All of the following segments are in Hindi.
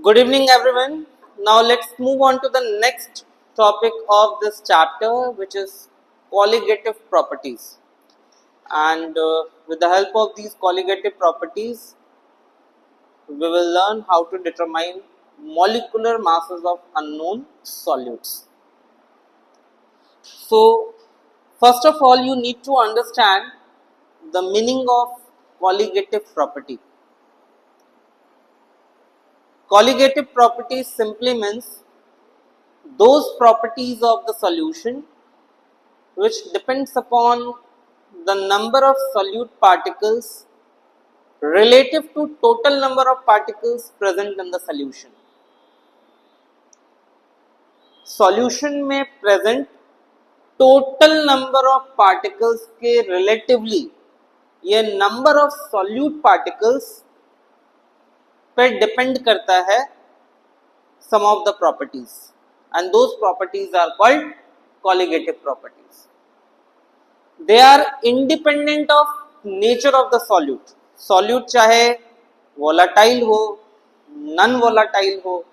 Good evening, everyone. Now let's move on to the next topic of this chapter, which is colligative properties. And with the help of these colligative properties, we will learn how to determine molecular masses of unknown solutes. So, first of all, you need to understand the meaning of colligative property. Colligative properties simply means those properties of the solution which depends upon the number of solute particles relative to total number of particles present in the solution. Solution में present total number of particles के relatively ये number of solute particles पे depend करता है some of the properties, and those properties are called colligative properties. They are independent of nature of the solute. Solute चाहे volatile हो, non volatile हो,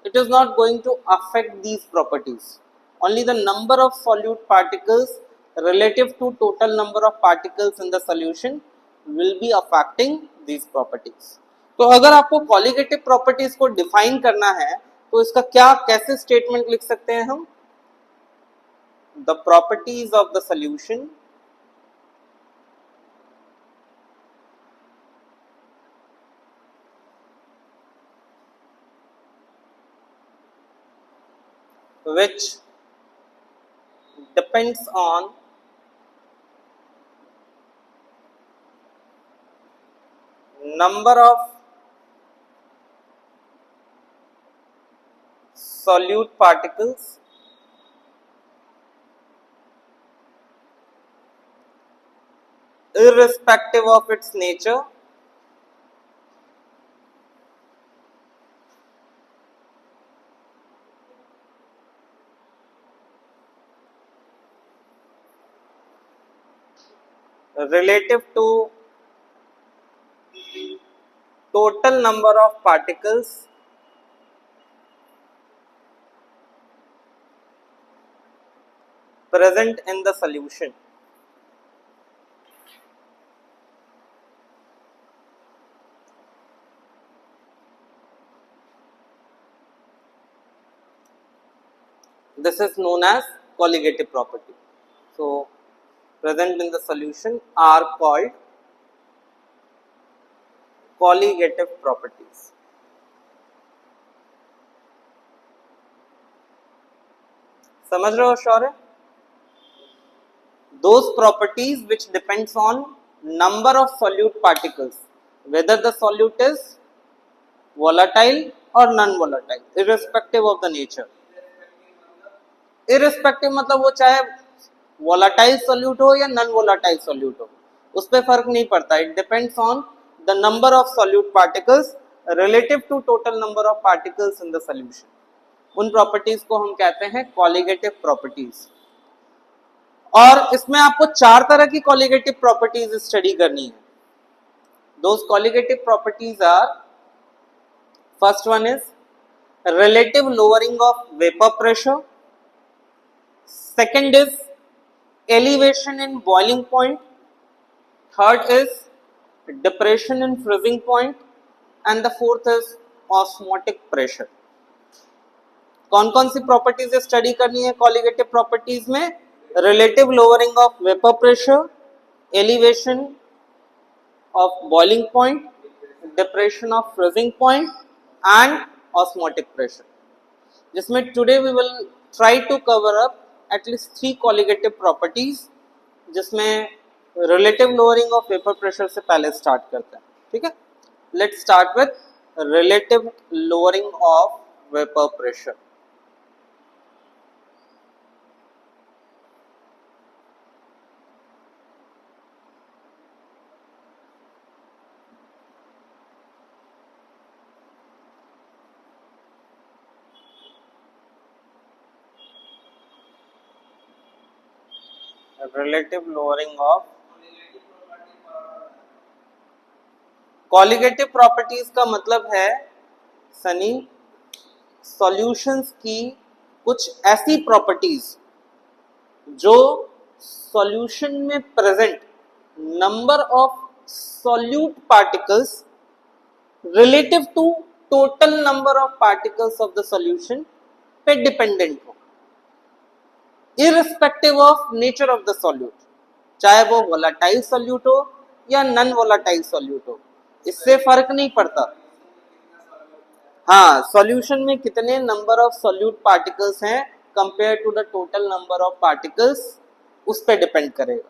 it is not going to affect these properties. Only the number of solute particles relative to total number of particles in the solution will be affecting these properties. तो अगर आपको colligative properties को define करना है तो इसका क्या कैसे statement लिख सकते हैं हम? The properties of the solution which depends on number of solute particles irrespective of its nature relative to total number of particles present in the solution. This is known as colligative property. So, present in the solution are called colligative properties. समझ रहे हो श्योर है? Those properties which depends on number of solute particles, whether the solute is volatile or non-volatile, irrespective of the nature. Irrespective मतलब वो चाहे volatile solute हो या non-volatile solute हो, उस पर फर्क नहीं पड़ता. It depends on the number of solute particles relative to total number of particles in the solution. उन properties को हम कहते हैं colligative properties. और इसमें आपको चार तरह की colligative properties स्टडी करनी है. Those colligative properties are, first one is relative lowering of vapor pressure, second is elevation in boiling point, third is depression in freezing point, and the fourth is osmotic pressure. कौन कौन सी प्रॉपर्टीज स्टडी करनी है कॉलिगेटिव प्रॉपर्टीज में? Relative lowering of vapour pressure, elevation of boiling point, depression of freezing point and osmotic pressure. जिसमें today we will try to cover up at least 3 colligative properties, जिसमें relative lowering of vapour pressure से पहले स्टार्ट करते हैं. ठीक है, let's start with relative lowering of vapour pressure. relative lowering of colligative properties का मतलब है सनी सॉल्यूशंस की कुछ ऐसी प्रॉपर्टीज जो सॉल्यूशन में present number of solute particles relative to total number of particles of the solution पे डिपेंडेंट हो, irrespective of nature of the solute, चाहे वो वोलाटाइल सॉल्यूट हो या नॉन वोलाटाइल सॉल्यूट हो, इससे फर्क नहीं पड़ता। हाँ, सॉल्यूशन में कितने नंबर ऑफ सॉल्यूट पार्टिकल्स हैं compare to the total number of particles, उस पर डिपेंड करेगा।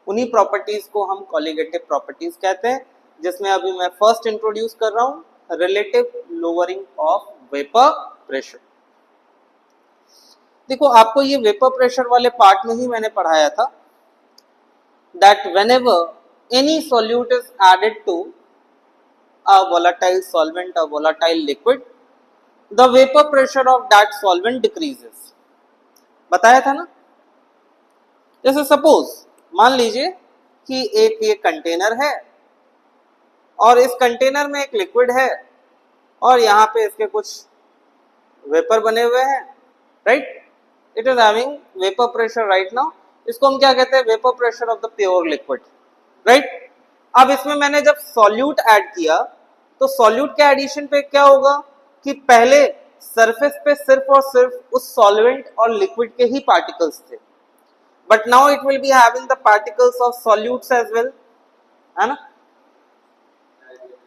उन्हीं प्रॉपर्टीज को हम कॉलिगेटिव प्रॉपर्टीज कहते हैं, जिसमें अभी मैं फर्स्ट इंट्रोड्यूस कर रहा हूं, relative lowering of vapour pressure. देखो, आपको ये वेपर प्रेशर वाले पार्ट में ही मैंने पढ़ाया था that whenever any solute is added to a volatile solvent or volatile liquid, the vapor pressure of that solvent decreases। बताया था ना। जैसे सपोज मान लीजिए कि एक ये कंटेनर है और इस कंटेनर में एक लिक्विड है और यहाँ पे इसके कुछ वेपर बने हुए हैं, right. It is having vapour pressure right now. इसको हम क्या कहते हैं? Vapour pressure of the pure liquid, right. अब इसमें मैंने जब सॉल्यूट ऐड किया तो सॉल्यूट के एडिशन पे क्या होगा कि पहले सरफेस पे सिर्फ और सिर्फ उस सॉल्वेंट और लिक्विड के ही पार्टिकल्स थे, but now it will be having the particles of solutes as well, है ना,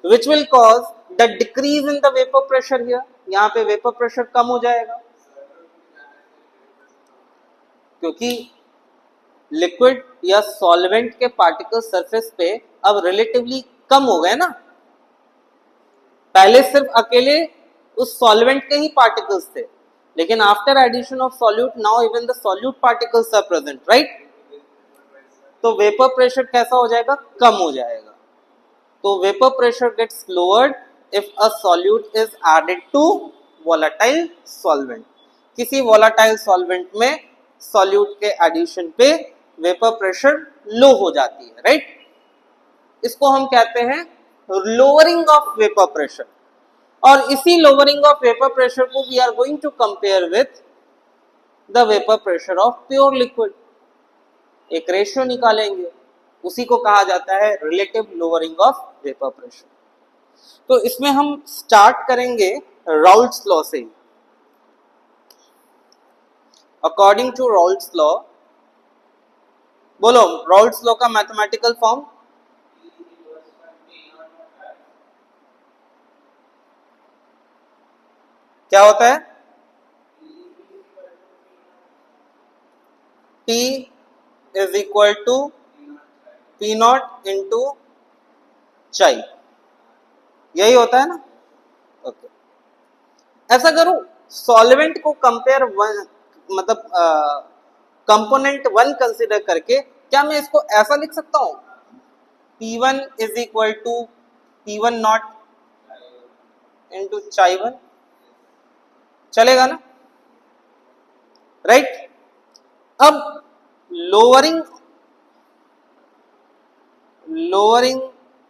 which will cause the decrease in the vapour pressure here. यहाँ पे वेपर प्रेशर कम हो जाएगा क्योंकि लिक्विड या सॉल्वेंट के पार्टिकल सरफेस पे अब रिलेटिवली कम हो गए ना। पहले सिर्फ अकेले उस सॉल्वेंट के ही पार्टिकल्स थे, लेकिन after addition of solute now even the solute particles are present, right. तो वेपर प्रेशर कैसा हो जाएगा? कम हो जाएगा। तो vapour pressure gets lowered if a solute is added to volatile solvent. किसी वोलेटाइल सॉल्वेंट में सॉल्यूट के एडिशन पे वेपर प्रेशर लो हो जाती है, राइट। इसको हम कहते हैं लोअरिंग ऑफ वेपर प्रेशर। और इसी लोअरिंग ऑफ वेपर प्रेशर को we are going to compare with the vapour pressure of pure liquid. एक रेशियो निकालेंगे, उसी को कहा जाता है relative lowering of vapour pressure. तो इसमें हम स्टार्ट करेंगे राउल्ट्स लॉ से। अकॉर्डिंग टू राउल्ट्स लॉ, बोलो राउल्ट्स लॉ का मैथमेटिकल फॉर्म। क्या होता है? T is equal to P naught into chi, यही होता है ना। ओके, ऐसा करो, सॉल्वेंट को कंपेयर मतलब कंपोनेंट वन कंसिडर करके क्या मैं इसको ऐसा लिख सकता हूं? P1 is equal to P1 naught into chi one, चलेगा ना, राइट। अब lowering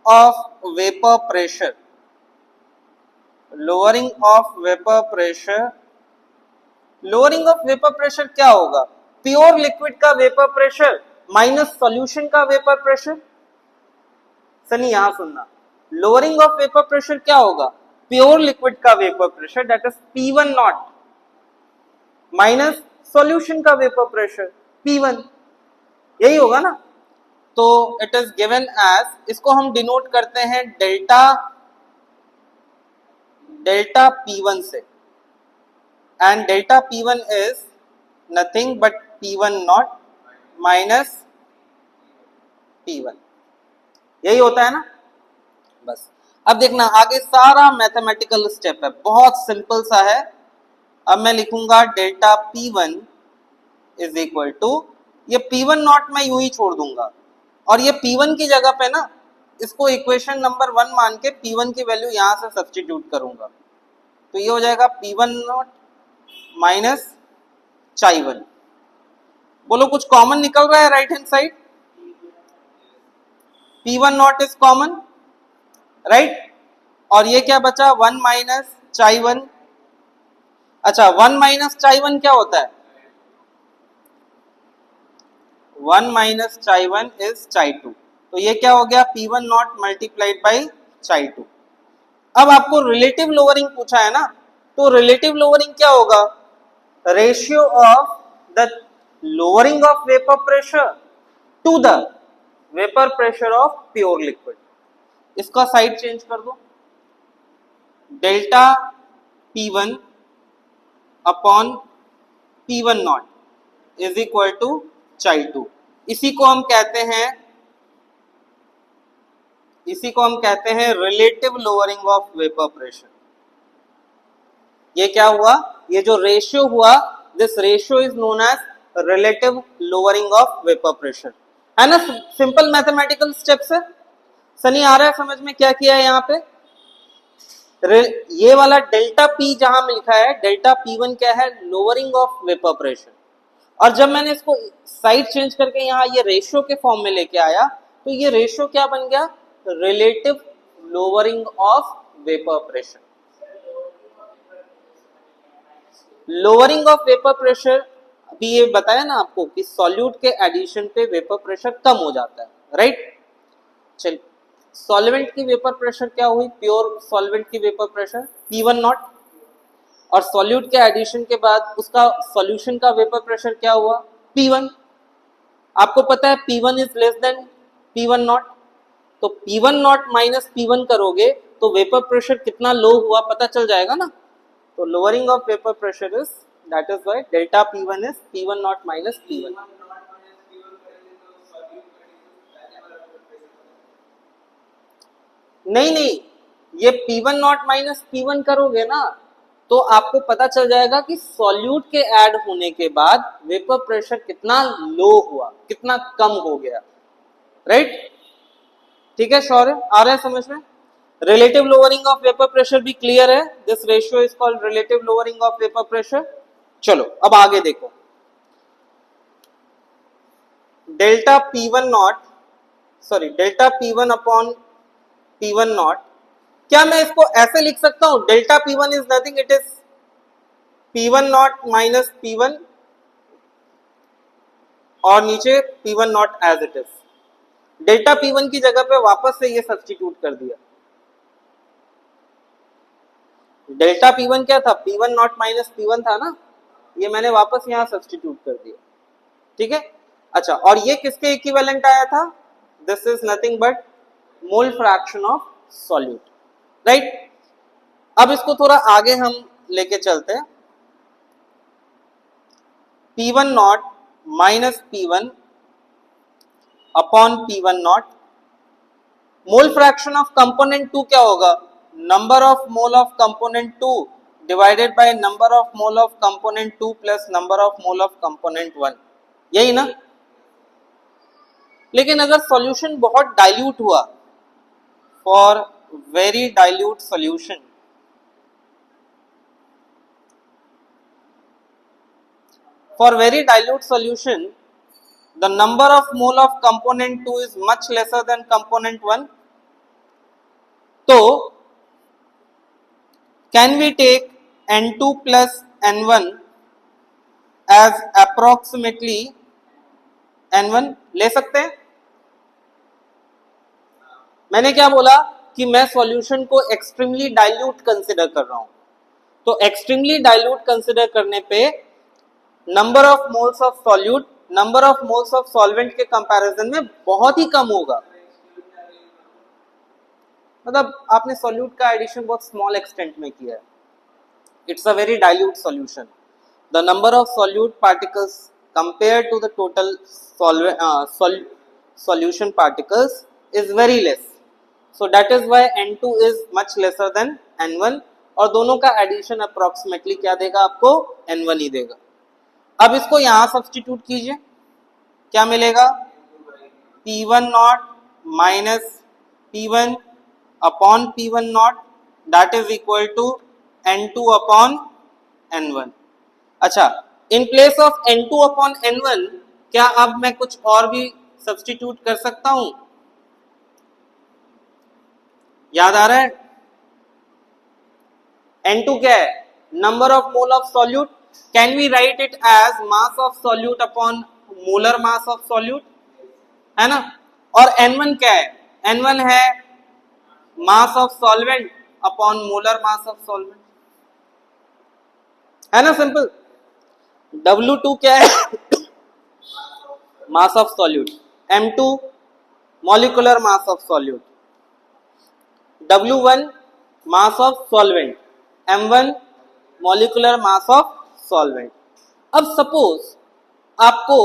of vapour pressure, lowering of vapour pressure क्या होगा? प्योर लिक्विड का वेपर प्रेशर माइनस सॉल्यूशन का वेपर प्रेशर। सनी यहां सुनना, लोअरिंग ऑफ वेपर प्रेशर क्या होगा? प्योर लिक्विड का vapour pressure that is P1 naught minus solution का वेपर प्रेशर P1, यही होगा ना। तो इट इज गिवन एज, इसको हम डिनोट करते हैं डेल्टा P1 से, and delta P1 is nothing but P1 naught minus P1, यही होता है ना। बस अब देखना, आगे सारा मैथमेटिकल स्टेप है, बहुत सिंपल सा है। अब मैं लिखूंगा delta P1 is equal to, ये P1 नॉट मैं यूं ही छोड़ दूंगा और ये P1 की जगह पे ना इसको इक्वेशन नंबर 1 मान के P1 की वैल्यू यहां से सब्स्टिट्यूट करूंगा, तो ये हो जाएगा P1 नॉट माइनस चाई वन। बोलो कुछ कॉमन निकल रहा है right hand side? P1 naught is common, right. और ये क्या बचा? 1 माइनस चाई वन, अच्छा 1 माइनस चाई 1 क्या होता है? 1 माइनस चाई 1 इज चाई 2, तो ये क्या हो गया P1 नॉट मल्टीप्लाइड बाई चाई 2। अब आपको रिलेटिव लोअरिंग पूछा है ना, तो रिलेटिव लोअरिंग क्या होगा? Ratio of the lowering of vapour pressure to the vapour pressure of pure liquid. इसका साइड चेंज कर दो, delta P1 upon P1 naught is equal to chi 2। इसी को हम कहते हैं relative lowering of vapour pressure. ये क्या हुआ? ये जो रेशियो हुआ, this ratio is known as relative lowering of vapour pressure, है ना? सिंपल मैथमेटिकल स्टेप्स है। सनी आ रहा है समझ में क्या किया है यहाँ पे? ये वाला डेल्टा P जहां लिखा है, डेल्टा P1 क्या है? Lowering of vapour pressure. और जब मैंने इसको साइड चेंज करके यहाँ ये रेशियो के फॉर्म में लेके आया, तो ये रेशियो क्या बन गया? Relative lowering of vapour pressure. Lowering of vapour pressure, अभी ये बताया ना आपको कि सॉल्यूट के एडिशन पे वेपर प्रेशर कम हो जाता है, राइट? चलिए, सॉल्वेंट की वेपर प्रेशर क्या हुई? प्योर सॉल्वेंट की वेपर प्रेशर P1 नॉट, और सॉल्यूट के एडिशन के बाद उसका सॉल्यूशन का वेपर प्रेशर क्या हुआ? P1। आपको पता है P1 is less than P1 not, तो P1 नॉट माइनस P1 करोगे तो वेपर प्रेशर कितना लो हुआ पता चल जाएगा ना। तो lowering of vapour pressure is, that is why delta P1 is P1 naught minus P1। नहीं, ये P1 नॉट माइनस P1 करोगे ना तो आपको पता चल जाएगा कि सॉल्यूट के ऐड होने के बाद वेपर प्रेशर कितना लो हुआ, कितना कम हो गया, राइट? ठीक है, श्योर है? आ रहा है समझ में? Relative lowering of vapour pressure भी क्लियर है। This ratio is called relative lowering of vapour pressure. चलो अब आगे देखो, delta P1 naught, sorry delta P1 upon P1 naught, क्या मैं इसको ऐसे लिख सकता हूं? Delta P1 is nothing, it is P1 naught minus P1 और नीचे P1 naught as it is. Delta P1 की जगह पे वापस से ये सब्स्टिट्यूट कर दिया। डेल्टा P1 क्या था? P1 नॉट माइनस P1 था ना, ये मैंने वापस यहां सब्स्टिट्यूट कर दिया, ठीक है? अच्छा, और ये किसके इक्विवेलेंट आया था? This is nothing but mole fraction of solute, right? अब इसको थोड़ा आगे हम लेके चलते हैं। P1 naught minus P1 upon P1 not, mole fraction of component 2 क्या होगा? Number of mole of component 2 divided by number of mole of component 2 plus number of mole of component 1, यही ना? लेकिन अगर सॉल्यूशन बहुत डाइल्यूट हुआ, for very dilute solution, for very dilute solution the number of mole of component 2 is much lesser than component 1, तो can we take N2 plus N1 as approximately N1? ले सकते हैं? मैंने क्या बोला कि मैं सॉल्यूशन को एक्सट्रीमली डाइल्यूट कंसिडर कर रहा हूं, तो एक्सट्रीमली डाइल्यूट कंसिडर करने पे number of moles of solute number of moles of solvent के कंपैरिजन में बहुत ही कम होगा। मतलब आपने सॉल्यूट का एडिशन बहुत स्मॉल एक्सटेंट में किया है, it's a very dilute solution, the number of solute particles compare to the total solution particles is very less, so that is why N2 is much lesser than N1, और दोनों का एडिशन अप्रोक्सीमेटली क्या देगा आपको? N1 ही देगा। अब इसको यहां सब्स्टिट्यूट कीजिए, क्या मिलेगा? P1 naught minus P1 upon P1 naught, that is equal to N2 upon N1। अच्छा, in place of N2 upon N1 क्या अब मैं कुछ और भी सब्स्टिट्यूट कर सकता हूं? याद आ रहा है? N2 क्या है? number of mole of solute. Can we write it as mass of solute upon molar mass of solute, है ना? और N1 क्या है? N1 है mass of solvent upon molar mass of solvent, है ना? सिंपल. W2 क्या है? mass of solute. M2 molecular mass of solute. W1 mass of solvent. M1 molecular mass of solvent. अब सपोज आपको,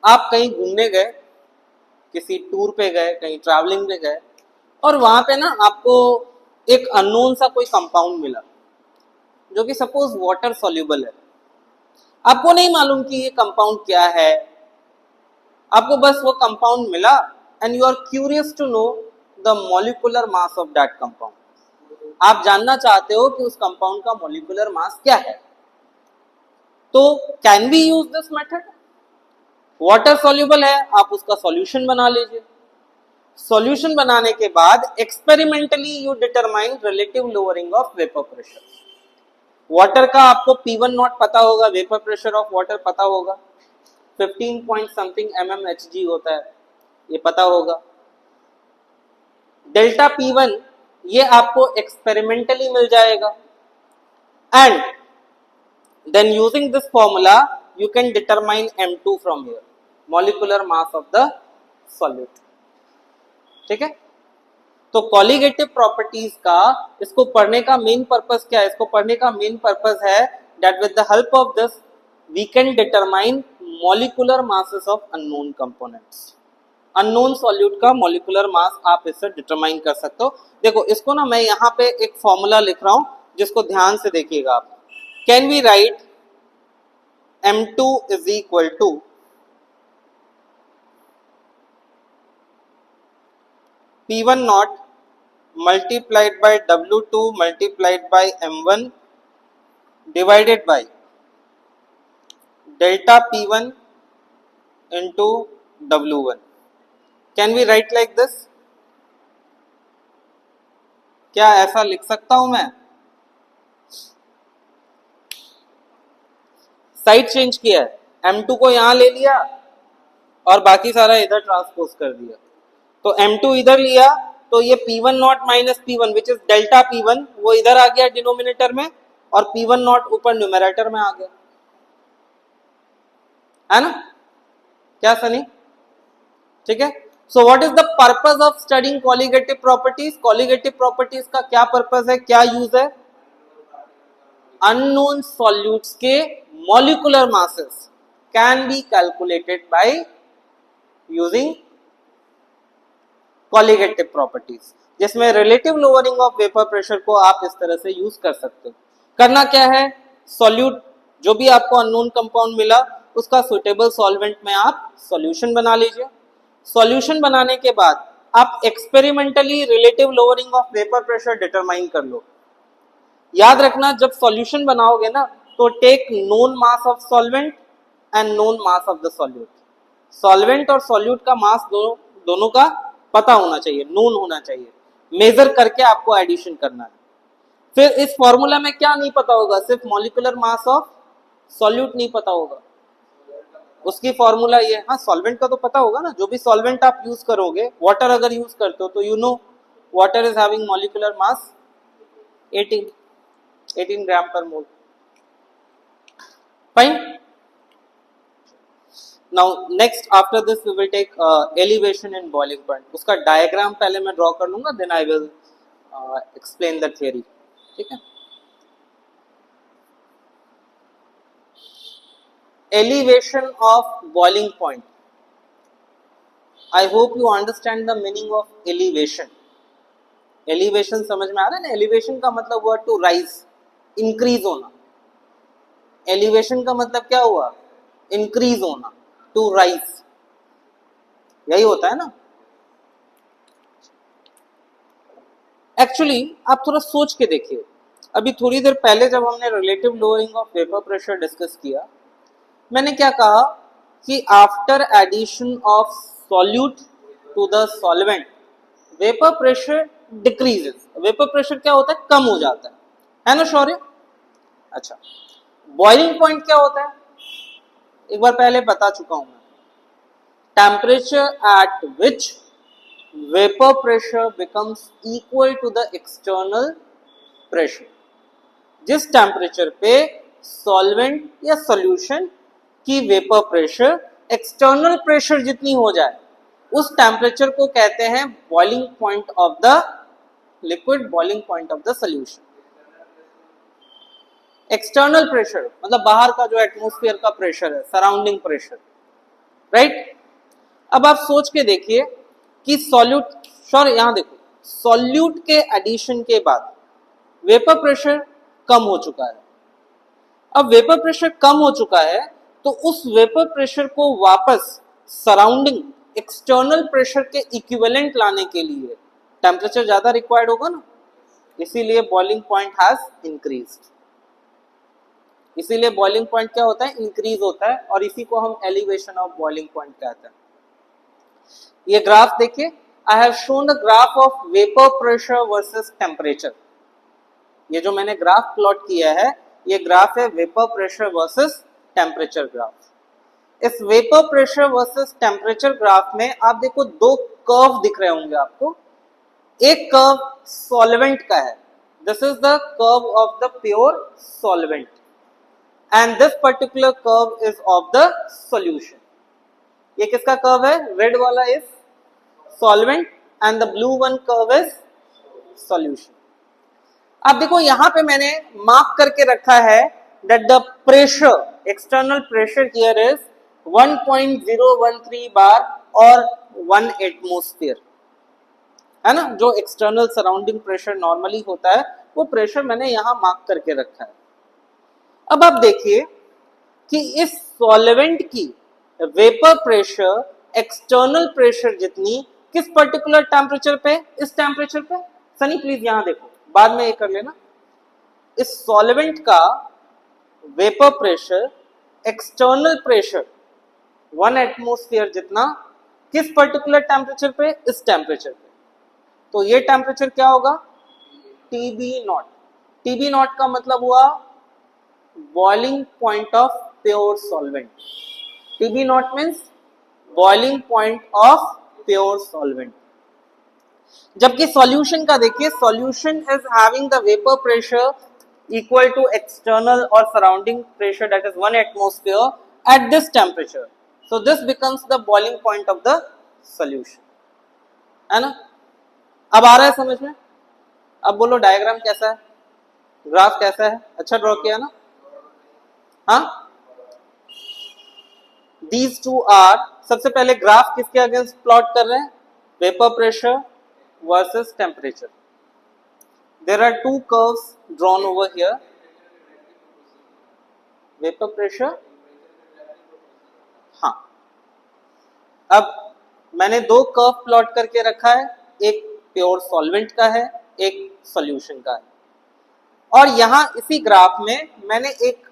आप कहीं घूमने गए, किसी टूर पे गए, कहीं ट्रैवलिंग पे गए, और वहां पे ना आपको एक अननोन सा कोई कंपाउंड मिला जो कि सपोज वाटर सॉल्युबल है. आपको नहीं मालूम कि ये कंपाउंड क्या है, आपको बस वो कंपाउंड मिला and you are curious to know the molecular mass of that compound. आप जानना चाहते हो कि उस कंपाउंड का मॉलिक्यूलर मास क्या है. तो can we use this method? Water soluble है, आप उसका सॉल्यूशन बना लीजिए. सॉल्यूशन बनाने के बाद experimentally you determine relative lowering of vapour pressure. Water का आपको P1 नॉट पता होगा, वेपर प्रेशर ऑफ वाटर पता होगा, 15 पॉइंट समथिंग mmHg होता है, ये पता होगा. डेल्टा P1 ये आपको एक्सपेरिमेंटली मिल जाएगा and then using this formula you can determine M2 from here, molecular mass of the solute. ठीक है? तो कॉलिगेटिव प्रॉपर्टीज का, इसको पढ़ने का मेन पर्पस क्या है? इसको पढ़ने का मेन पर्पस है that with the help of this we can determine molecular masses of unknown components. Unknown solute का मॉलिक्यूलर मास आप इससे डिटरमाइन कर सकते हो. देखो इसको ना मैं यहाँ पे एक फॉर्मूला लिख रहा हूं जिसको ध्यान से देखिएगा आप. Can we write M2 is equal to P1 naught multiplied by W2 multiplied by M1 divided by delta P1 into W1. Can we write like this? क्या ऐसा लिख सकता हूं मैं? साइड चेंज किया है, M2 को यहां ले लिया और बाकी सारा इधर ट्रांसपोज कर दिया. तो M2 इधर लिया तो ये P1 naught minus P1 which is delta P1 वो इधर आ गया डिनोमिनेटर में और P1 नॉट ऊपर न्यूमरेटर में आ गया, है ना? क्या सनी? ठीक है. So what is the purpose of studying colligative properties? Colligative properties का क्या पर्पस है, क्या यूज है? अननोन सॉल्यूट्स के molecular masses can be calculated by using colligative properties, जिसमें relative lowering of vapour pressure को आप इस तरह से यूज कर सकते हो. करना क्या है? सॉल्यूट जो भी आपको अननोन कंपाउंड मिला उसका सुटेबल सॉल्वेंट में आप सॉल्यूशन बना लीजिए. सॉल्यूशन बनाने के बाद आप experimentally relative lowering of vapour pressure determine कर लो. याद रखना जब सॉल्यूशन बनाओगे ना तो take known mass of solvent and known mass of the solute. Solvent और सॉल्यूट का मास दोनों का पता होना चाहिए, नोन होना चाहिए. मेजर करके आपको एडिशन करना है. फिर इस फॉर्मूला में क्या नहीं पता होगा? सिर्फ मॉलिक्यूलर मास ऑफ सॉल्यूट नहीं पता होगा, उसकी फॉर्मूला ये. हाँ, सॉल्वेंट का तो पता होगा ना, जो भी सॉल्वेंट आप यूज करोगे. वाटर अगर यूज करते हो तो you know water is having molecular mass 18 gram per mole. Fine. Now next after this we will take elevation in boiling point. उसका डायग्राम पहले मैं ड्रॉ कर लूंगा, then I will explain the theory. ठीक है. Elevation of boiling point. I hope you understand the meaning of elevation. Elevation समझ में आ रहा है ना? Elevation का मतलब हुआ to rise, increase होना. Elevation का मतलब क्या हुआ? Increase होना, to rise. यही होता है ना? Actually आप थोड़ा सोच के देखिए. अभी थोड़ी देर पहले जब हमने relative lowering of vapour pressure discuss किया, मैंने क्या कहा कि after addition of solute to the solvent vapour pressure decreases, vapour pressure क्या होता है, कम हो जाता है ना शौर्य। अच्छा, बॉइलिंग पॉइंट क्या होता है, एक बार पहले बता चुका हूं मैं, temperature at which vapour pressure becomes equal to the external pressure. जिस टेम्परेचर पे सॉल्वेंट या सॉल्यूशन की वेपर प्रेशर एक्सटर्नल प्रेशर जितनी हो जाए, उस टेम्परेचर को कहते हैं boiling point of the liquid, boiling point of the solution. External pressure मतलब बाहर का जो एटमॉस्फेयर का प्रेशर है, सराउंडिंग प्रेशर, राइट। अब आप सोच के देखिए कि सॉल्यूट, सॉरी यहां देखो, सॉल्यूट के एडिशन के बाद वेपर प्रेशर कम हो चुका है। अब वेपर प्रेशर कम हो चुका है तो उस वेपर प्रेशर को वापस सराउंडिंग एक्सटर्नल प्रेशर के इक्विवेलेंट लाने के लिए टेम्परेचर ज्यादा रिक्वायर्ड होगा ना, इसीलिए बॉइलिंग पॉइंट हैज इंक्रीज्ड। इसीलिए बॉइलिंग पॉइंट क्या होता है, इंक्रीज होता है, और इसी को हम एलिवेशन ऑफ बॉइलिंग पॉइंट कहते हैं। ये ग्राफ देखिए, I have shown the graph of vapour pressure versus temperature. ये जो मैंने ग्राफ प्लॉट किया है, ये ग्राफ है vapour pressure versus temperature graph. इस vapour pressure versus temperature graph में आप देखो दो कर्व दिख रहे होंगे आपको। एक कर्व सॉल्वेंट का है, this is the curve of the pure solvent, and this particular curve is of the solution. ये किसका कर्व है, रेड वाला is solvent and the blue one curve is solution. अब देखो यहां पे मैंने मार्क करके रखा है that the pressure, external pressure here is 1.013 bar और 1 atmosphere, है ना। जो एक्सटर्नल सराउंडिंग प्रेशर नॉर्मली होता है वो प्रेशर मैंने यहां मार्क करके रखा है। अब आप देखिए कि इस सॉल्वेंट की वेपर प्रेशर एक्सटर्नल प्रेशर जितनी किस पर्टिकुलर टेम्परेचर पे, इस टेम्परेचर पे, सनी प्लीज यहां देखो, बाद में ये कर लेना। इस सॉल्वेंट का vapour pressure external pressure 1 atmosphere जितना किस पर्टिकुलर टेम्परेचर पे, इस टेम्परेचर पे। तो ये टेम्परेचर क्या होगा, TB नॉट। TB नॉट का मतलब हुआ boiling point of pure solvent. TB naught means boiling point of pure solvent. जबकि सॉल्यूशन का देखिए, solution is having the vapour pressure equal to external और surrounding pressure that is 1 atmosphere at this temperature, so this becomes the boiling point of the solution, है ना। अब आ रहा है समझ में। अब बोलो डायग्राम कैसा है, ग्राफ कैसा है, अच्छा ड्रॉ किया ना। हाँ, These two are, सबसे पहले ग्राफ किसके अगेंस्ट प्लॉट कर रहे हैं, vapour pressure versus temperature. There are two curves drawn over here. Vapour pressure, हाँ। अब मैंने दो कर्व प्लॉट करके रखा है, एक प्योर सॉल्वेंट का है, एक सॉल्यूशन का है, और यहां इसी ग्राफ में मैंने एक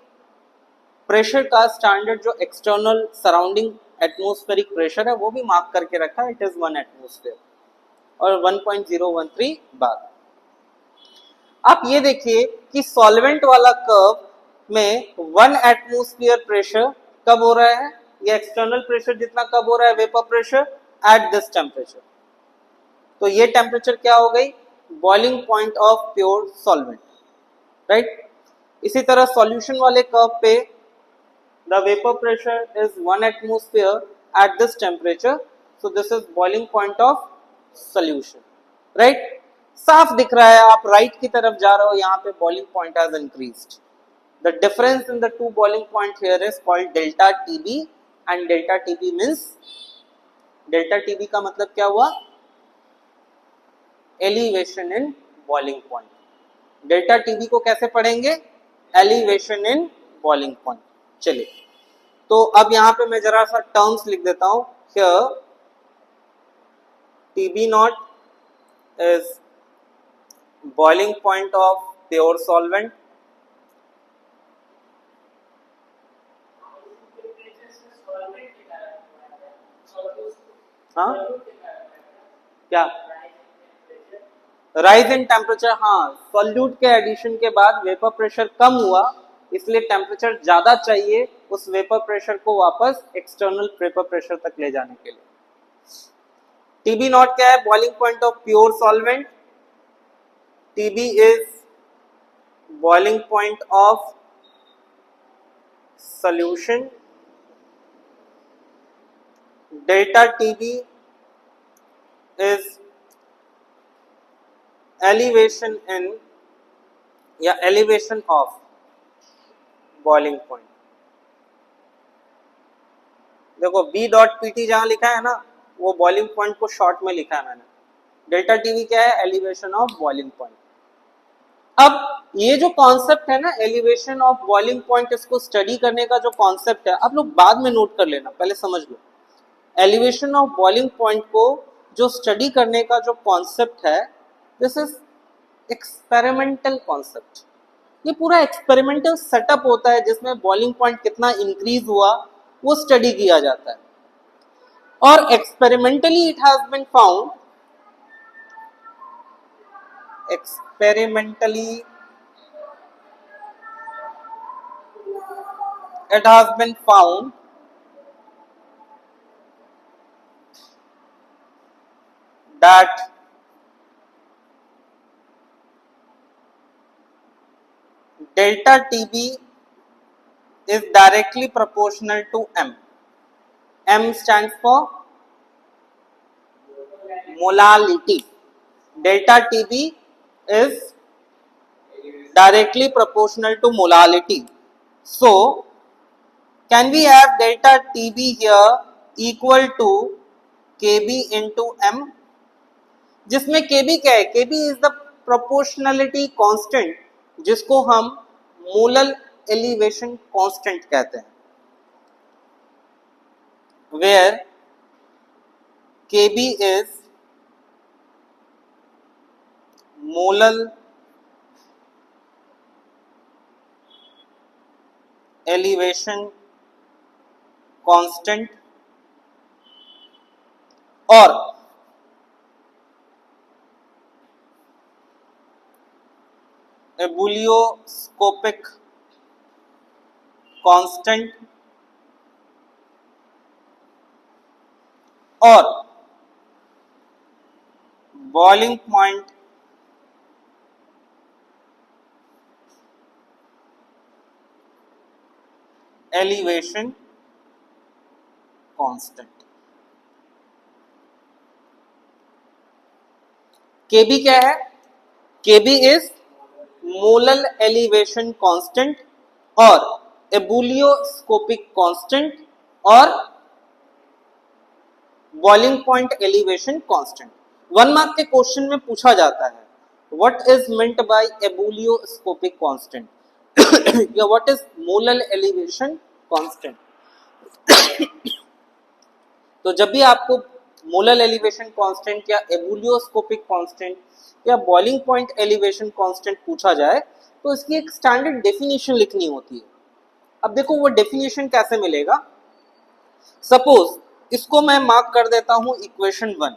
प्रेशर का स्टैंडर्ड जो एक्सटर्नल सराउंडिंग एटमॉस्फेरिक प्रेशर है वो भी मार्क करके रखा है, इट इज 1 एटमॉस्फेयर और 1.013 बार। आप ये देखिए कि सॉल्वेंट वाला कर्व में 1 एटमॉस्फेयर प्रेशर कब हो रहा है, ये एक्सटर्नल प्रेशर जितना कब हो रहा है, vapour pressure at this temperature. तो ये टेम्परेचर क्या हो गई, boiling point of pure solvent, right. इसी तरह सॉल्यूशन वाले कर्व पे the vapor pressure is 1 atmosphere at this temperature, so this is boiling point of solution, right। साफ दिख रहा है, आप राइट की तरफ जा रहे हो, यहाँ पे boiling point has increased. The difference in the two boiling point here is called delta TB, and delta TB means, delta TB का मतलब क्या हुआ, elevation in boiling point। delta TB को कैसे पढ़ेंगे, elevation in boiling point। चलिए, तो अब यहां पे मैं जरा सा टर्म्स लिख देता हूं। Here TB not is boiling point of pure solvent, हाँ क्या, राइज इन टेम्परेचर, हाँ सॉल्यूट के एडिशन के बाद वेपर प्रेशर कम हुआ, इसलिए टेम्परेचर ज्यादा चाहिए उस वेपर प्रेशर को वापस एक्सटर्नल वेपर प्रेशर तक ले जाने के लिए। टीबी नॉट क्या है? Boiling point of pure solvent. TB is boiling point of solution. Delta TB is elevation in या elevation of boiling point. देखो B डॉट PT जहां लिखा है ना, वो बॉइलिंग पॉइंट को शॉर्ट में लिखा है मैंने। डेल्टा टीवी क्या है? Elevation of boiling point. अब ये जो कॉन्सेप्ट है ना एलिवेशन ऑफ बॉइलिंग पॉइंट, इसको स्टडी करने का जो कॉन्सेप्ट है, आप लोग बाद में नोट कर लेना, पहले समझ लो। एलिवेशन ऑफ बॉइलिंग पॉइंट को जो स्टडी करने का जो कॉन्सेप्ट है, दिस इज एक्सपेरिमेंटल कॉन्सेप्ट। ये पूरा एक्सपेरिमेंटल सेटअप होता है जिसमें बॉइलिंग पॉइंट कितना इंक्रीज हुआ वो स्टडी किया जाता है। और experimentally it has been found, experimentally it has been found that delta TB is directly proportional to M. M stands for molality. Delta TB is directly proportional to molality. So, can we have delta TB here equal to Kb into M? जिसमें Kb क्या है? Kb is the proportionality constant, जिसको हम मोलल एलिवेशन कांस्टेंट कहते हैं, where Kb is molal elevation constant और एबुलियोस्कोपिक कांस्टेंट और boiling point elevation constant. Kb क्या है? Kb is molal elevation constant और एबुलियोस्कोपिक कांस्टेंट और boiling point elevation constant. 1 mark के क्वेश्चन में पूछा जाता है what is meant by ebullioscopic constant या what is molal elevation constant. तो जब भी आपको मोलल एलिवेशन कांस्टेंट या एबुलियोस्कोपिक कांस्टेंट या बॉइलिंग पॉइंट एलिवेशन कांस्टेंट पूछा जाए तो इसकी एक स्टैंडर्ड डेफिनेशन लिखनी होती है। अब देखो वो डेफिनेशन कैसे मिलेगा। सपोज इसको मैं मार्क कर देता हूं equation 1,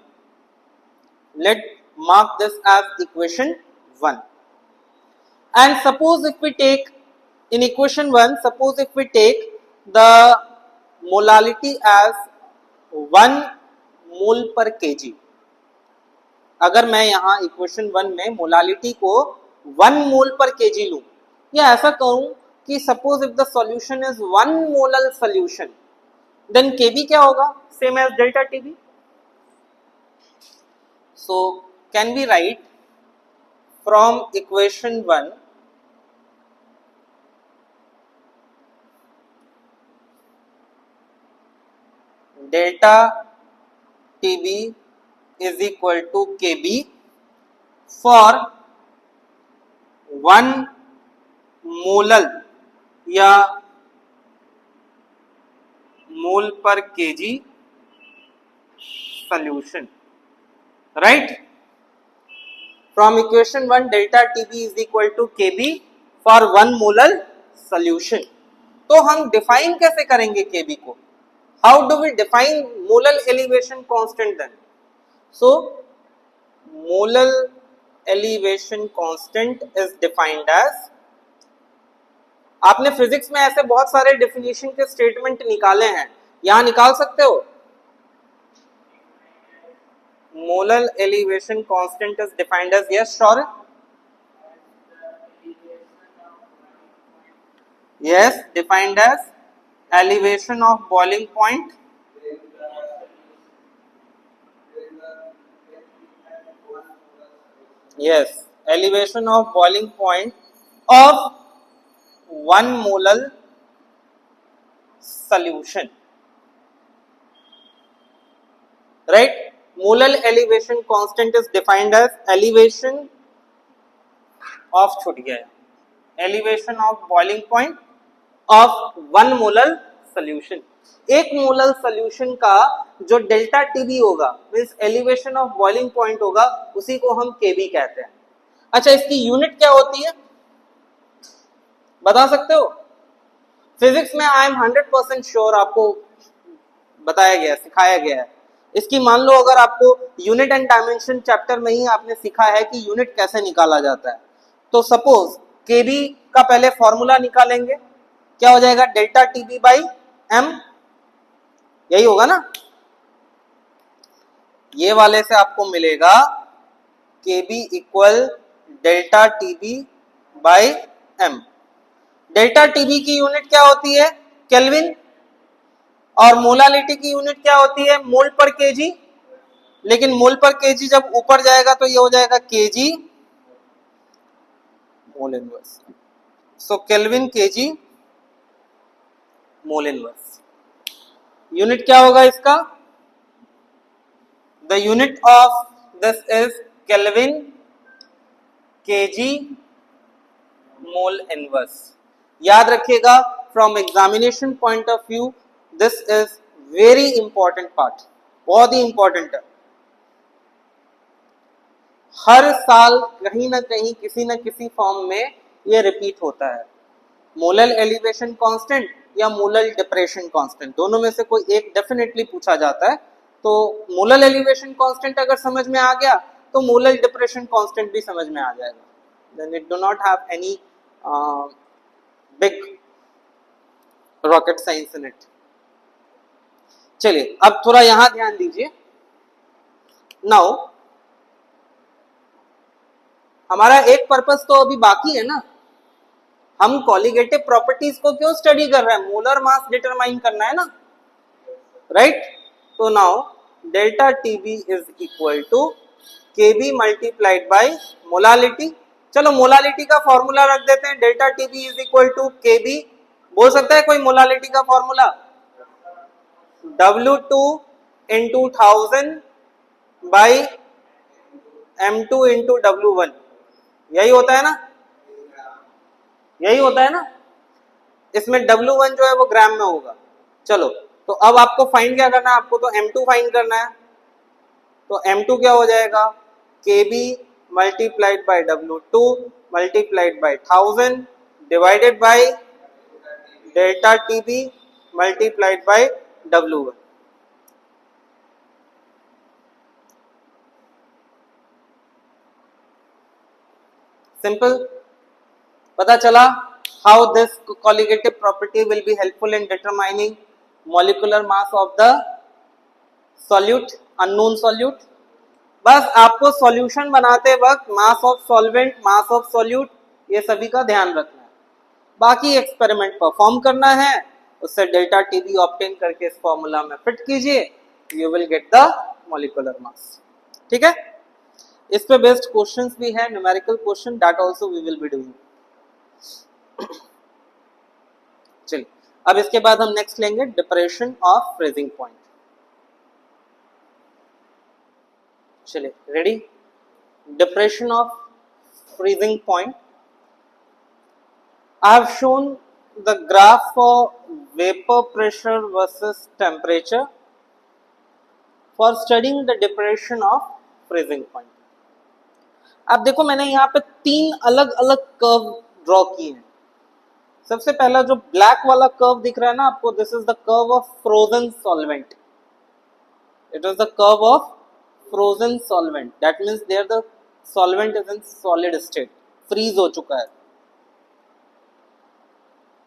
let mark this as equation 1 and suppose if we take in equation 1, suppose if we take the molality as 1 mole per kg, अगर मैं यहाँ इक्वेशन 1 में मोलालिटी को 1 मोल पर केजी लूं या ऐसा कहूं कि suppose if the solution is 1 molal solution, then KB क्या होगा? Same as delta TB. So can we write from equation 1 delta TB is equal to Kb for 1 molal या mole per KG solution, right? From equation 1 delta TB is equal to Kb for 1 molal solution। तो हम डिफाइन कैसे करेंगे Kb को? How do we define molar elevation constant then? So, molar elevation constant is defined as, आपने फिजिक्स में ऐसे बहुत सारे डेफिनेशन के स्टेटमेंट निकाले हैं, यहां निकाल सकते हो। Molar elevation constant is defined as, yes sure, yes, defined as elevation of boiling point yes, elevation of boiling point of 1 molar solution, right? Molar elevation constant is defined as elevation of, छूट गया, elevation of boiling point of 1 molar solution. एक मोलर सोल्यूशन का जो डेल्टा टीबी होगा, means elevation of boiling point होगा, उसी को हम केबी कहते हैं। अच्छा, इसकी यूनिट क्या होती है बता सकते हो? फिजिक्स में आई एम 100% श्योर आपको बताया गया, सिखाया गया है। इसकी मान लो अगर आपको यूनिट एंड डायमेंशन चैप्टर में ही आपने सीखा है कि यूनिट कैसे निकाला जाता है, तो सपोज केबी का पहले फॉर्मूला निकालेंगे, क्या हो जाएगा? डेल्टा टीबी बाई एम, यही होगा ना। ये वाले से आपको मिलेगा KB equal delta TB by M. Delta TB की यूनिट क्या होती है? केल्विन। और मोलालिटी की यूनिट क्या होती है? मोल पर केजी। लेकिन मोल पर केजी जब ऊपर जाएगा तो ये हो जाएगा KG mole inverse. So kelvin KG mole inverse. Unit क्या होगा इसका? The unit of this is kelvin KG mole inverse. याद रखिएगा, from examination point of view this is very important part, बहुत ही इंपॉर्टेंट है। हर साल कहीं ना कहीं किसी न किसी फॉर्म में ये रिपीट होता है। मोलर एलिवेशन कांस्टेंट या मोलर डिप्रेशन कांस्टेंट, दोनों में से कोई एक डेफिनेटली पूछा जाता है। तो मोलर एलिवेशन कांस्टेंट अगर समझ में आ गया तो मोलर डिप्रेशन कांस्टेंट भी समझ में आ जाएगा। Then it do not have any big rocket science in it. चलिए अब थोड़ा यहां ध्यान दीजिए। नाउ हमारा एक पर्पस तो अभी बाकी है ना, हम कॉलिगेटिव प्रॉपर्टीज को क्यों स्टडी कर रहे हैं? मोलर मास डिटरमाइन करना है ना, राइट? तो now delta TB is equal to KB multiplied by molality. चलो मोलालिटी का फॉर्मूला रख देते हैं, delta TB is equal to KB. बोल सकता है कोई मोलालिटी का formula? W2 into 1000 by M2 into W1, यही होता है ना, यही होता है ना। इसमें W1 जो है वो ग्राम में होगा। चलो तो अब आपको फाइंड क्या करना है? आपको तो M2 फाइंड करना है। तो M2 क्या हो जाएगा? KB multiplied by W2 multiplied by 1000 divided by delta TB multiplied by W1। Simple. पता चला how this colligative property will be helpful in determining molecular mass of the solute, unknown solute। बस आपको सॉल्यूशन बनाते वक्त मास of solvent, mass of solute, ये सभी का ध्यान रखना है। बाकी एक्सपेरिमेंट परफॉर्म करना है, उससे डेल्टा टीबी ऑब्टेन करके इस फॉर्मूला में फिट कीजिए, you will get the molecular mass. ठीक है, इस पे बेस्ड क्वेश्चंस भी है, numerical question, that also we will be doing. चलिए अब इसके बाद हम नेक्स्ट लेंगे डिप्रेशन ऑफ फ्रीजिंग पॉइंट। चलिए ready? Depression of freezing point. I have shown the graph for vapor pressure versus temperature for studying the depression of freezing point। अब देखो मैंने यहाँ पे 3 अलग अलग कर्व ड्रॉ किए हैं। सबसे पहला जो ब्लैक वाला कर्व दिख रहा है ना आपको, this is the curve of frozen solvent. It is the curve of frozen solvent, that means there the solvent is in solid state, freeze हो चुका है।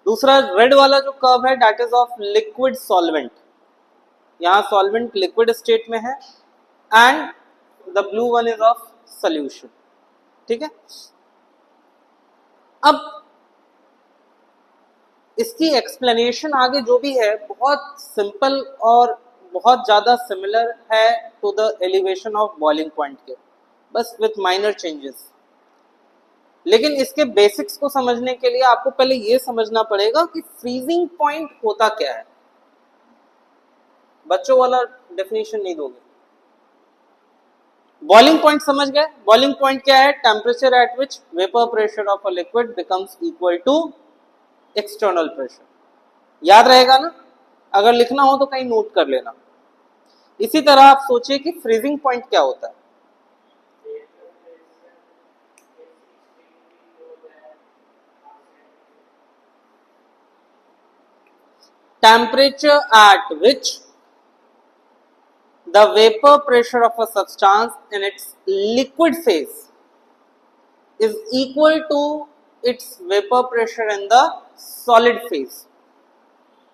दूसरा रेड वाला जो कर्व है that is of liquid solvent, यहां सॉल्वेंट लिक्विड स्टेट में है, and the blue one is of solution. ठीक है, अब इसकी एक्सप्लेनेशन आगे जो भी है बहुत सिंपल और बहुत ज्यादा सिमिलर है to the elevation of boiling point के, बस विथ माइनर चेंजेस। लेकिन इसके बेसिक्स को समझने के लिए आपको पहले यह समझना पड़ेगा कि फ्रीजिंग पॉइंट होता क्या है। बच्चों वाला डेफिनेशन नहीं दोगे। बॉइलिंग पॉइंट समझ गए? बॉइलिंग पॉइंट क्या है? Temperature at which vapour pressure of a liquid becomes equal to external pressure. याद रहेगा ना? अगर लिखना हो तो कहीं नोट कर लेना। इसी तरह आप सोचिए कि फ्रीजिंग पॉइंट क्या होता है। Temperature at which the vapor pressure of a substance in its liquid phase is equal to its vapor pressure in the solid phase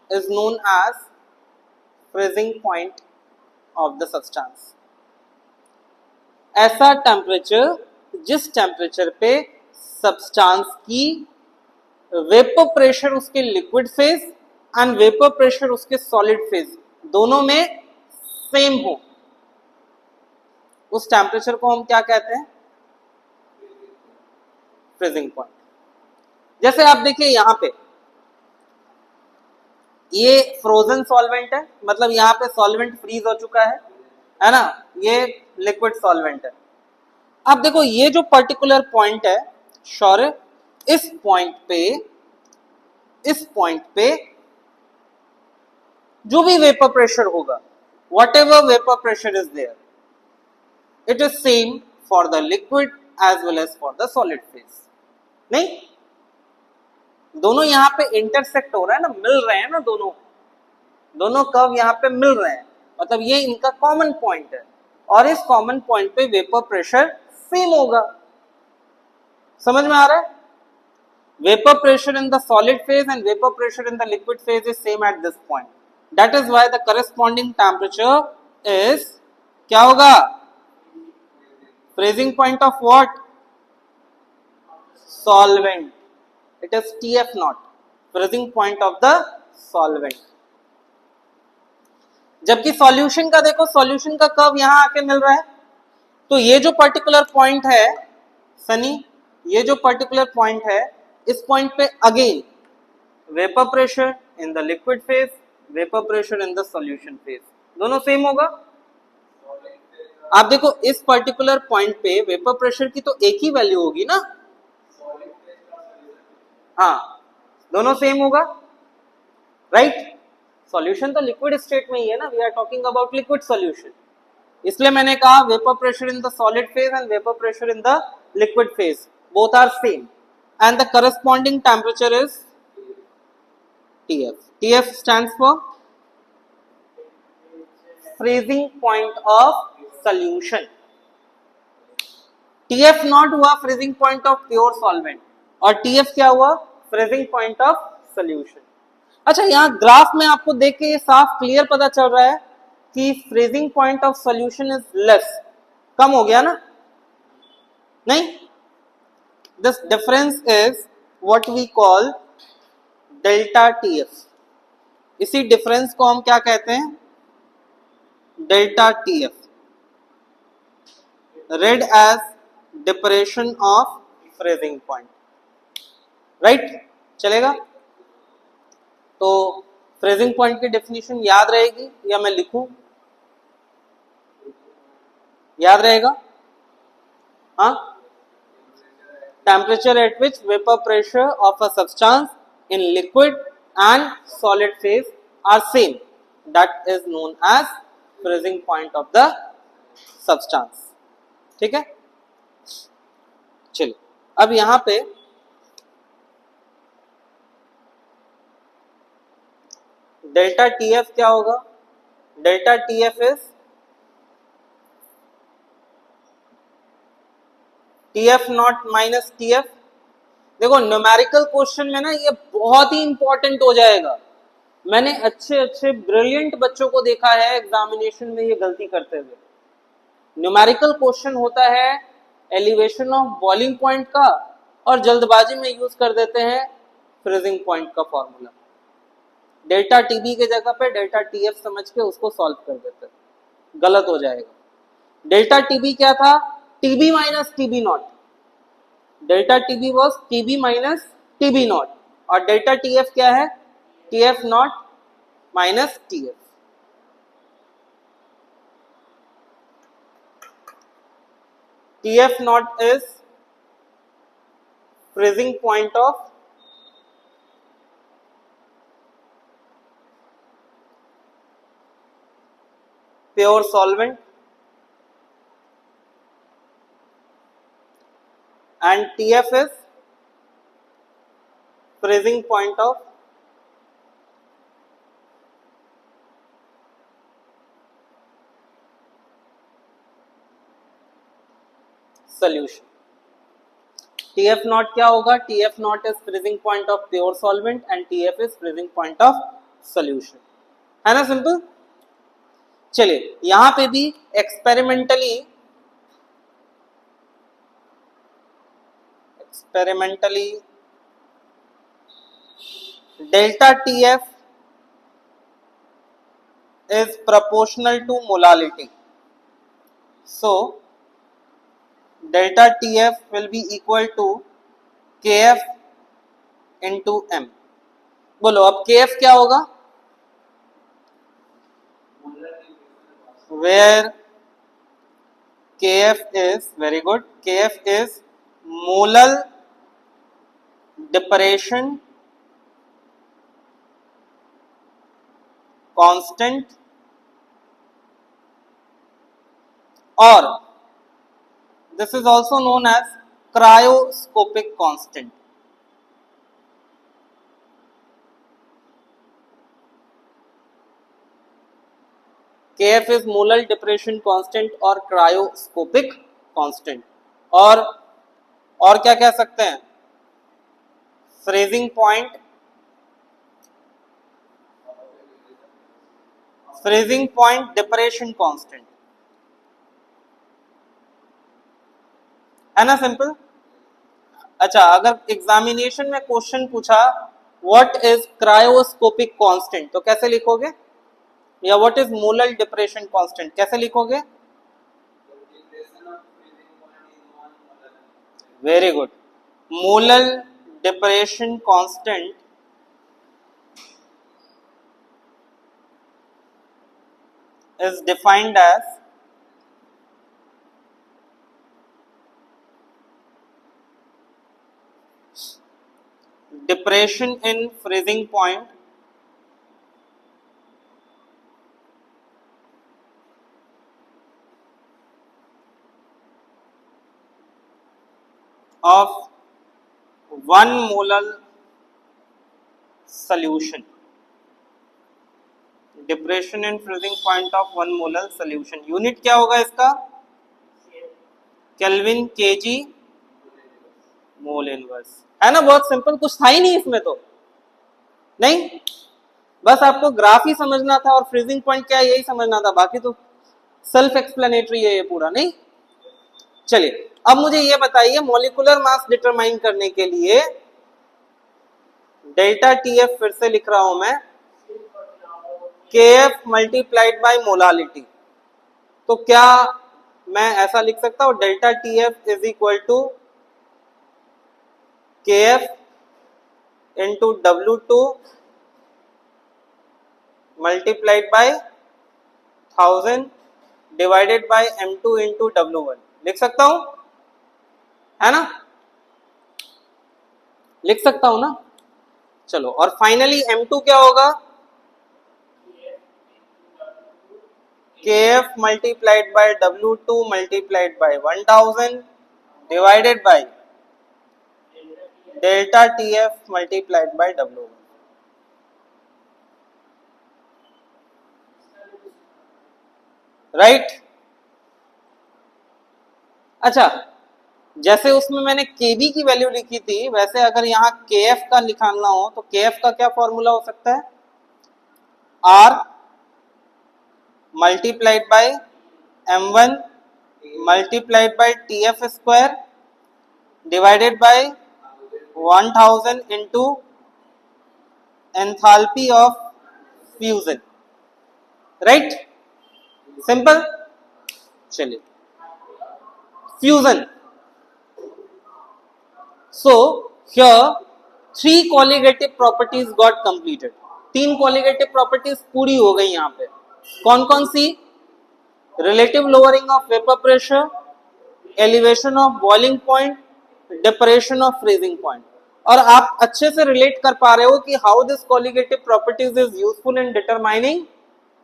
is known as freezing point of the substance. ऐसा टेम्परेचर जिस टेम्परेचर पे सब्सटेंस की वेपर प्रेशर उसके liquid phase and vapour pressure उसके सॉलिड फेज दोनों में सेम हो, उस टेम्परेचर को हम क्या कहते हैं? Freezing point. जैसे आप देखिए यहां पे ये फ्रोजन सॉल्वेंट है, मतलब यहां पे सॉल्वेंट फ्रीज हो चुका है ना? ये लिक्विड सॉल्वेंट है। अब देखो ये जो पर्टिकुलर पॉइंट है शौर्य, इस पॉइंट पे जो भी वेपर प्रेशर होगा, whatever vapor pressure is there, it is same for the liquid as well as for the solid phase। नहीं, दोनों यहां पे इंटरसेक्ट हो रहा है ना, मिल रहे हैं ना, दोनों कर्व यहां पे मिल रहे हैं, मतलब ये इनका कॉमन पॉइंट है, और इस कॉमन पॉइंट पे वेपर प्रेशर सेम होगा। समझ में आ रहा है? Vapor pressure in the solid phase and vapor pressure in the liquid phase is same at this point. That is why the corresponding temperature is क्या होगा? Freezing point of what? Solvent. It is TF naught. Freezing point of the solvent. जबकि सॉल्यूशन का देखो, सॉल्यूशन का कर्व यहां आके मिल रहा है, तो ये जो पर्टिकुलर पॉइंट है सनी, ये जो पर्टिकुलर पॉइंट है, इस पॉइंट पे again vapour pressure in the liquid phase, vapour pressure in the solution phase, दोनों सेम होगा। आप देखो इस पर्टिकुलर पॉइंट पे वेपर प्रेशर की तो एक ही वैल्यू होगी ना? हाँ, दोनों सेम होगा, राइट? सॉल्यूशन तो लिक्विड स्टेट में ही है ना, we are talking about liquid solution, इसलिए मैंने कहा vapour pressure in the solid phase and vapour pressure in the liquid phase both are same, and the corresponding temperature is TF. TF stands for freezing point of solution. TF not हुआ freezing point of pure solvent, और TF क्या हुआ? freezing point of solution. अच्छा, यहाँ ग्राफ में आपको देख के ये साफ क्लियर पता चल रहा है कि freezing point of solution is less, कम हो गया ना? नहीं, this difference is what we call delta TF। इसी डिफरेंस को हम क्या कहते हैं? Delta TF, read as depression of freezing point, right? चलेगा? तो फ्रीजिंग पॉइंट की डेफिनेशन याद रहेगी या मैं लिखूं? याद रहेगा? हाँ, temperature at which vapor pressure of a substance in liquid and solid phase are same, that is known as freezing point of the substance। ठीक है, चलिए अब यहां पे डेल्टा TF क्या होगा? Delta TF is TF not minus TF। देखो न्यूमेरिकल क्वेश्चन में ना ये बहुत ही इंपॉर्टेंट हो जाएगा। मैंने अच्छे अच्छे ब्रिलियंट बच्चों को देखा है एग्जामिनेशन में ये गलती करते हुए। न्यूमेरिकल क्वेश्चन होता है एलिवेशन ऑफ बॉइलिंग पॉइंट का, और जल्दबाजी में यूज कर देते हैं फ्रीजिंग पॉइंट का फॉर्मूला। डेल्टा टीबी के जगह पे डेल्टा टीएफ समझ के उसको सॉल्व कर देते हैं, गलत हो जाएगा। डेल्टा टीबी क्या था? TB minus TB naught. Delta TB was TB minus TB naught, और डेल्टा टीएफ क्या है? TF not minus TF. TF naught is freezing point of pure solvent, and TF is freezing point of solution. TF naught क्या होगा? TF naught is freezing point of pure solvent and TF is freezing point of solution. है ना सिंपल? चलिए यहां पे भी experimentally delta TF is proportional to molality. So delta TF will be equal to KF into M. बोलो अब KF क्या होगा? Where KF is, very good, KF is molar depression constant, or this is also known as cryoscopic constant. KF is molar depression constant और cryoscopic constant। और क्या कह सकते हैं? फ्रीजिंग पॉइंट डिप्रेशन कांस्टेंट, है ना सिंपल। अच्छा अगर एग्जामिनेशन में क्वेश्चन पूछा व्हाट इज क्रायोस्कोपिक कांस्टेंट तो कैसे लिखोगे? या what is molar depression constant कैसे लिखोगे? Very good. Molar depression constant is defined as depression in freezing point of 1 molar solution. Depression in freezing point of 1 molar solution. Unit क्या होगा इसका? केल्विन केजी मोल इनवर्स, है ना। बहुत सिंपल, कुछ था ही नहीं इसमें तो, नहीं बस आपको ग्राफ ही समझना था और फ्रीजिंग पॉइंट क्या है यही समझना था, बाकी तो सेल्फ एक्सप्लेनेटरी है ये पूरा, नहीं। चलिए अब मुझे ये बताइए मॉलिक्यूलर मास डिटरमाइन करने के लिए डेल्टा टीएफ फिर से लिख रहा हूं मैं, KF मल्टीप्लाइड बाय मोलालिटी। तो क्या मैं ऐसा लिख सकता हूं delta TF is equal to KF into W2 multiplied by 1000 divided by M2 into W1, लिख सकता हूं, है ना, लिख सकता हूं ना। चलो और फाइनली M2 क्या होगा? KF multiplied by W2 multiplied by 1000 divided by delta TF multiplied by W1, right. अच्छा जैसे उसमें मैंने Kb की वैल्यू लिखी थी, वैसे अगर यहाँ Kf का निकालना हो तो Kf का क्या फॉर्मूला हो सकता है? R multiplied by M1 multiplied by Tf square divided by 1000 into enthalpy of fusion, right? Simple. चलिए, fusion. So here three colligative properties got completed. तीन colligative properties पूरी हो गई यहाँ पे। कौन कौन सी? Relative lowering of vapor pressure, elevation of boiling point, depression of freezing point. और आप अच्छे से रिलेट कर पा रहे हो कि how this colligative properties is useful in determining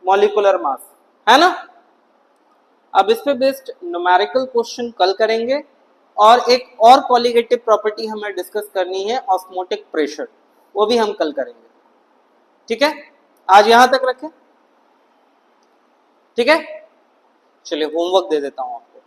molecular mass, है ना? अब इस पे बेस्ड न्यूमेरिकल क्वेश्चन कल करेंगे और एक और कॉलिगेटिव प्रॉपर्टी हमें डिस्कस करनी है, ऑस्मोटिक प्रेशर, वो भी हम कल करेंगे। ठीक है, आज यहां तक रखें। ठीक है, चलिए होमवर्क दे देता हूं आपको।